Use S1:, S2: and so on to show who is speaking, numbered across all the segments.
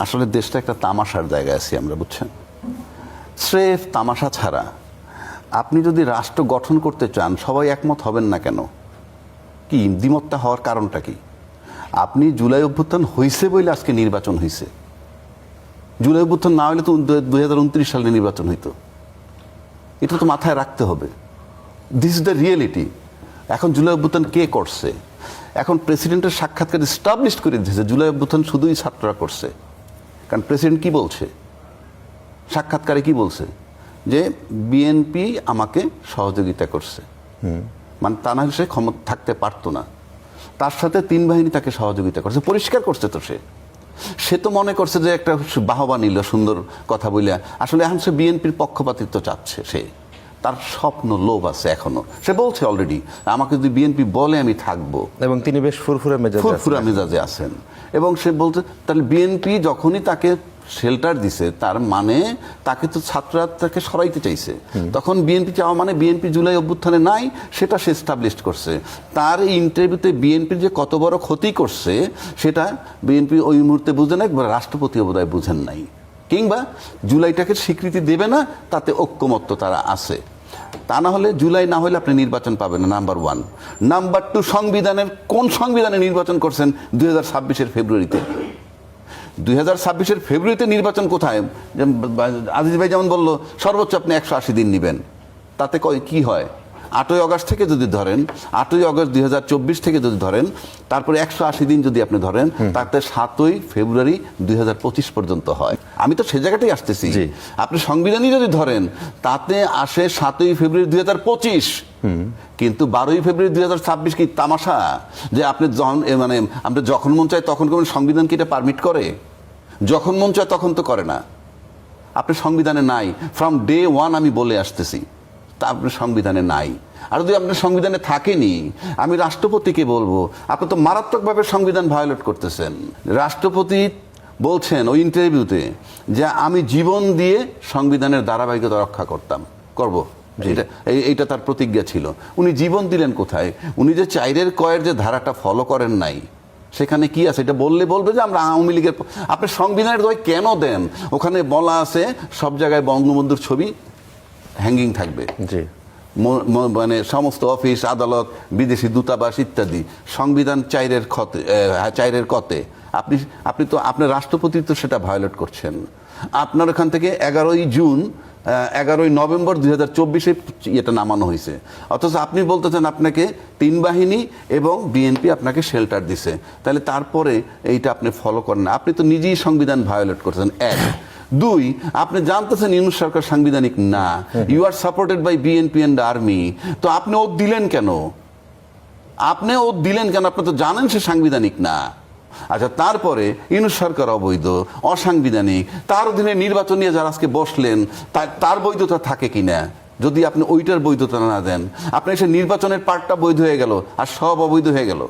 S1: আসলে দেশটা একটা তামাশার জায়গায় আছি আমরা, বুঝছেন? স্রেফ তামাশা ছাড়া আপনি যদি রাষ্ট্র গঠন করতে চান, সবাই একমত হবেন না কেন? কি দ্বিমতটা হওয়ার কারণটা কি? আপনি জুলাই অভ্যুত্থান হয়েছে বলে আজকে নির্বাচন হয়েছে। জুলাই অভ্যুত্থান না হলে তো 2029 সালে নির্বাচন হইতো। এটা তো মাথায় রাখতে হবে। This is the reality. এখন জুলাই অভ্যুত্থান কে করছে? এখন প্রেসিডেন্টের সাক্ষাৎকার এস্টাবলিশ করে দিয়েছে জুলাই অভ্যুত্থান শুধুই ছাত্ররা করছে। কারণ প্রেসিডেন্ট কি বলছে সাক্ষাৎকারে? কি বলছে? যে বিএনপি আমাকে সহযোগিতা করছে। মানে তা না সে ক্ষমতা থাকতে পারতো না। তার সাথে 3 বাহিনী তাকে সহযোগিতা করছে, পরিষ্কার করছে। তো সে তো মনে করছে যে একটা বাহবা নিল, সুন্দর কথা বলে। আসলে এখন সে বিএনপির পক্ষপাতিত্ব চাচ্ছে। তার স্বপ্ন, লোভ আছে এখনো। সে বলছে অলরেডি, আমাকে যদি বিএনপি বলে আমি থাকবো।
S2: এবং তিনি বেশ ফুরফুরা
S1: মেজাজে আছেন। এবং সে বলছে তাহলে বিএনপি যখনই তাকে শেল্টার দিছে, তার মানে তাকে তো ছাত্ররা তাকে সরাইতে চাইছে। তখন বিএনপি চাওয়া মানে বিএনপি জুলাই অভ্যুত্থানে নাই, সেটা সে এস্টাবলিশ করছে। তার এই ইন্টারভিউতে বিএনপির যে কত বড় ক্ষতি করছে সেটা বিএনপি ওই মুহূর্তে বুঝে নাই, রাষ্ট্রপতিও বোধহয় বুঝেন নাই, কিংবা জুলাইটাকে স্বীকৃতি দেবে না, তাতে ঐক্যমত্য তারা আছে। তা না হলে জুলাই না হলে আপনি নির্বাচন পাবেন না, নাম্বার 1। নাম্বার 2, সংবিধানের কোন সংবিধানে নির্বাচন করছেন 2026-এর ফেব্রুয়ারিতে? 2026-এর ফেব্রুয়ারিতে নির্বাচন কোথায়? আজিজ ভাই যেমন বললো সর্বোচ্চ আপনি 180 দিন নেবেন। তাতে কি হয়? 8ই আগস্ট থেকে যদি ধরেন, 8ই আগস্ট 2024 থেকে যদি ধরেন, তারপরে 180 দিন যদি আপনি ধরেন, তাতে 7ই ফেব্রুয়ারি 2025 পর্যন্ত হয়। আমি তো সে জায়গাটাই আসতেছি। আপনি সংবিধানই যদি ধরেন, তাতে আসে 7ই ফেব্রুয়ারি 2025। কিন্তু 12ই ফেব্রুয়ারি 2026 কি তামাশা? যে আপনি মানে আমরা যখন মন চায় তখন করবেন? সংবিধান কি এটা পারমিট করে? যখন মন চায় তখন তো করে না। আপনি সংবিধানে নাই, ফ্রম ডে 1 আমি বলে আসতেছি, তা আপনার সংবিধানে নাই। আর যদি আপনার সংবিধানে থাকেনি, আমি রাষ্ট্রপতিকে বলবো আপনি তো মারাত্মকভাবে সংবিধান ভায়োলেট করতেছেন। রাষ্ট্রপতি বলছেন ওই ইন্টারভিউতে যে আমি জীবন দিয়ে সংবিধানের ধারাবাহিকতা রক্ষা করব। এইটা তার প্রতিজ্ঞা ছিল। উনি জীবন দিলেন কোথায়? উনি যে 4-এর কয়ের যে ধারাটা ফলো করেন নাই, সেখানে কি আছে? এটা বলবে যে আমরা আওয়ামী লীগের। আপনি সংবিধানের দয় কেন দেন? ওখানে বলা আছে সব জায়গায় বঙ্গবন্ধুর ছবি হ্যাঙ্গিং থাকবে। মানে সমস্ত অফিস, আদালত, বিদেশি দূতাবাস ইত্যাদি। সংবিধান 4-এর কতে আপনি তো আপনার রাষ্ট্রপতি তো সেটা ভায়োলেট করছেন। আপনার ওখান থেকে 11ই নভেম্বর 2024-এ এটা নামানো হয়েছে, অথচ আপনি বলতেছেন আপনাকে 3 বাহিনী এবং বিএনপি আপনাকে শেল্টার দিছে। তাহলে তারপরে এইটা আপনি ফলো করেন না। আপনি তো নিজেই সংবিধান ভায়োলেট করতেছেন। 1, 2, আপনি জানতেছেন ইউনূস সরকার সাংবিধানিক না। You are supported by BNP and army. তো আপনি ওত দিলেন কেন? আপনি তো জানেন সে সাংবিধানিক না। আচ্ছা, তারপরে ইউনূস সরকার অবৈধ, অসাংবিধানিক, তার অধীনে নির্বাচন নিয়ে যারা আজকে বসলেন তার বৈধতা থাকে কিনা? যদি আপনি ওইটার বৈধতা না দেন, আপনি সে নির্বাচনের পার্টটা বৈধ হয়ে গেল আর সব অবৈধ হয়ে গেল।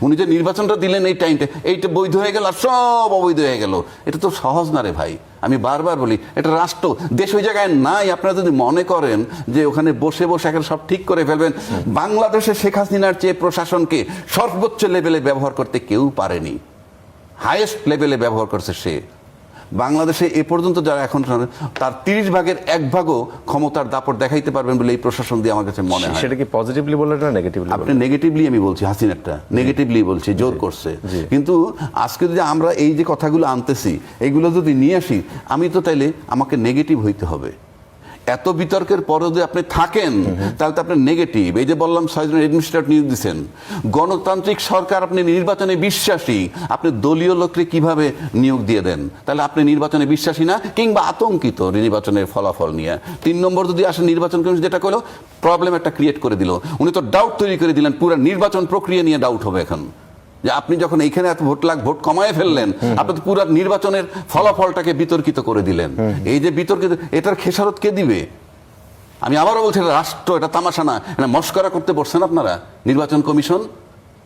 S1: উনি যে নির্বাচনটা দিলেন এই টাইমটা, এইটা বৈধ হয়ে গেল আর সব অবৈধ হয়ে গেল। এটা তো সহজ না রে ভাই। আমি বারবার বলি, এটা রাষ্ট্র, দেশ ওই জায়গায় নাই। আপনারা যদি মনে করেন যে ওখানে বসে এখানে সব ঠিক করে ফেলবেন, বাংলাদেশে শেখ হাসিনার চেয়ে প্রশাসনকে সর্বোচ্চ লেভেলে ব্যবহার করতে কেউ পারেনি। হাইয়েস্ট লেভেলে ব্যবহার করছে সে। বাংলাদেশে এ পর্যন্ত যারা এখন, তার 30 ভাগের 1 ভাগও ক্ষমতার দাপট দেখাইতে পারবেন বলে এই প্রশাসন দিয়ে আমার কাছে মনে হয়।
S2: সেটা কি পজিটিভলি বললেন না নেগেটিভলি?
S1: আপনি নেগেটিভলি, আমি বলছি হাসিনারটা নেগেটিভলি বলছি, জোর করছে। কিন্তু আজকে যদি আমরা এই যে কথাগুলো আনতেছি, এগুলো যদি নিয়ে আসি, আমি তো তাইলে আমাকে নেগেটিভ হইতে হবে। এত বিতর্কের পরে যদি আপনি থাকেন, তাহলে তো আপনি নেগেটিভ। এই যে বললাম 6 জন অ্যাডমিনিস্ট্রেটর নিয়োগ দিচ্ছেন, গণতান্ত্রিক সরকার, আপনি নির্বাচনে বিশ্বাসী, আপনি দলীয় লোককে কিভাবে নিয়োগ দিয়ে দেন? তাহলে আপনি নির্বাচনে বিশ্বাসী না, কিংবা আতঙ্কিত নির্বাচনের ফলাফল নিয়ে। 3 নম্বর যদি আসে, নির্বাচন কমিশন যেটা করলো, প্রবলেম একটা ক্রিয়েট করে দিল। উনি তো ডাউট তৈরি করে দিলেন, পুরো নির্বাচন প্রক্রিয়া নিয়ে ডাউট হবে এখন। যে আপনি যখন এইখানে এত ভোট কমায় ফেললেন, আপনি তো পুরো নির্বাচনের ফলাফলটাকে বিতর্কিত করে দিলেন। এই যে বিতর্কিত, এটার খেসারত কে দিবে? আমি আবারও বলছি, রাষ্ট্র, এটা তামাশা না। মস্করা করতে বসছেন আপনারা। নির্বাচন কমিশন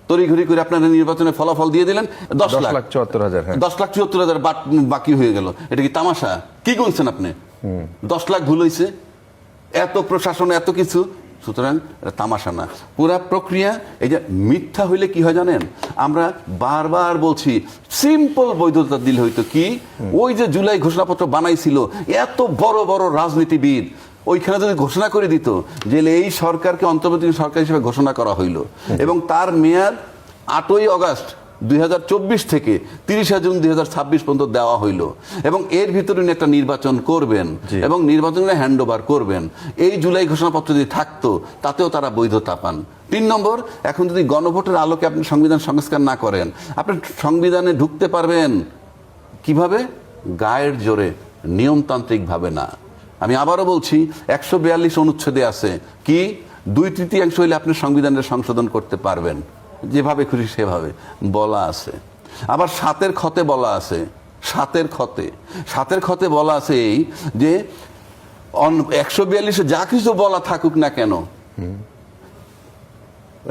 S1: তড়িঘড়ি করে আপনারা নির্বাচনের ফলাফল দিয়ে দিলেন, 10,74,000 বাকি হয়ে গেল। এটা কি তামাশা? কি গুনছেন আপনি? 10 লাখ ভুল হয়েছে, এত প্রশাসন, এত কিছু, সুতরাং এটা তামাশা না, পুরা প্রক্রিয়া। এই যে মিথ্যা হইলে কি হয় জানেন, আমরা বারবার বলছি সিম্পল বৈধতা দিলে হইতো কি, ওই যে জুলাই ঘোষণাপত্র বানাইছিল এত বড় বড় রাজনীতিবিদ, ওইখানে যদি ঘোষণা করে দিত যে এই সরকারকে অন্তর্বর্তী সরকার হিসেবে ঘোষণা করা হইলো এবং তার মেয়াদ 8ই আগস্ট 2024 থেকে 30 জুন 2026 পর্যন্ত দেওয়া হইল এবং এর ভিতরে উনি একটা নির্বাচন করবেন এবং নির্বাচনে হ্যান্ড ওভার করবেন, এই জুলাই ঘোষণাপত্র যদি থাকতো তাতেও তারা বৈধতা পান। 3 নম্বর, এখন যদি গণভোটের আলোকে আপনি সংবিধান সংস্কার না করেন, আপনি সংবিধানে ঢুকতে পারবেন কিভাবে? গায়ের জোরে, নিয়মতান্ত্রিক ভাবে না। আমি আবারও বলছি 142 অনুচ্ছেদে আছে কি 2/3 হইলে আপনি সংবিধানের সংশোধন করতে পারবেন, যেভাবে খুশি সেভাবে বলা আছে। আবার 7-এর খতে বলা আছে, 7-এর খতে বলা আছে এই যে 142-এ যা কিছু বলা থাকুক না কেন,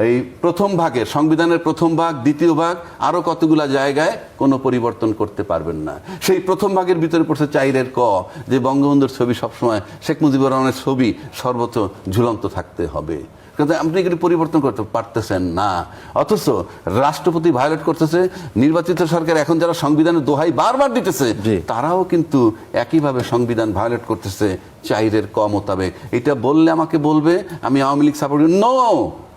S1: এই প্রথম ভাগের সংবিধানের প্রথম ভাগ, দ্বিতীয় ভাগ, আরো কতগুলা জায়গায় কোনো পরিবর্তন করতে পারবেন না। সেই প্রথম ভাগের ভিতরে পড়ছে 4-এর ক, যে বঙ্গবন্ধুর ছবি সবসময়, শেখ মুজিবুর রহমানের ছবি সর্বোচ্চ ঝুলন্ত থাকতে হবে, কিন্তু আপনি এগুলি পরিবর্তন করতে পারতেছেন না। অথচ রাষ্ট্রপতি ভায়োলেট করতেছে, নির্বাচিত সরকার এখন যারা সংবিধানের দোহাই বারবার দিতেছে তারাও কিন্তু একইভাবে সংবিধান ভায়োলেট করতেছে 4-এর ক মোতাবেক। এটা বললে আমাকে বলবে আমি আওয়ামী লীগ সাপোর্ট, নো,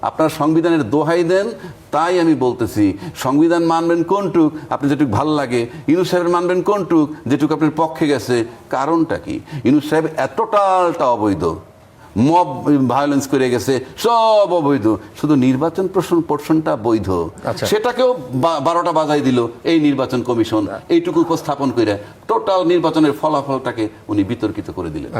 S1: আপনার সংবিধানের দোহাই দেন, তাই আমি বলতেছি সংবিধান মানবেন কোনটুক আপনি যেটুক ভালো লাগে, ইউনূস সাহেবের মানবেন কোনটুক যেটুক আপনার পক্ষে গেছে। কারণটা কি? ইউনূস সাহেব টোটালটা অবৈধ, মব ভায়োলেন্স করে গেছে, সব অবৈধ, শুধু নির্বাচন পোর্শনটা বৈধ। সেটাকেও 12টা বাজাই দিল এই নির্বাচন কমিশন, এইটুকু উপস্থাপন করে টোটাল নির্বাচনের ফলাফলটাকে উনি বিতর্কিত করে দিলেন।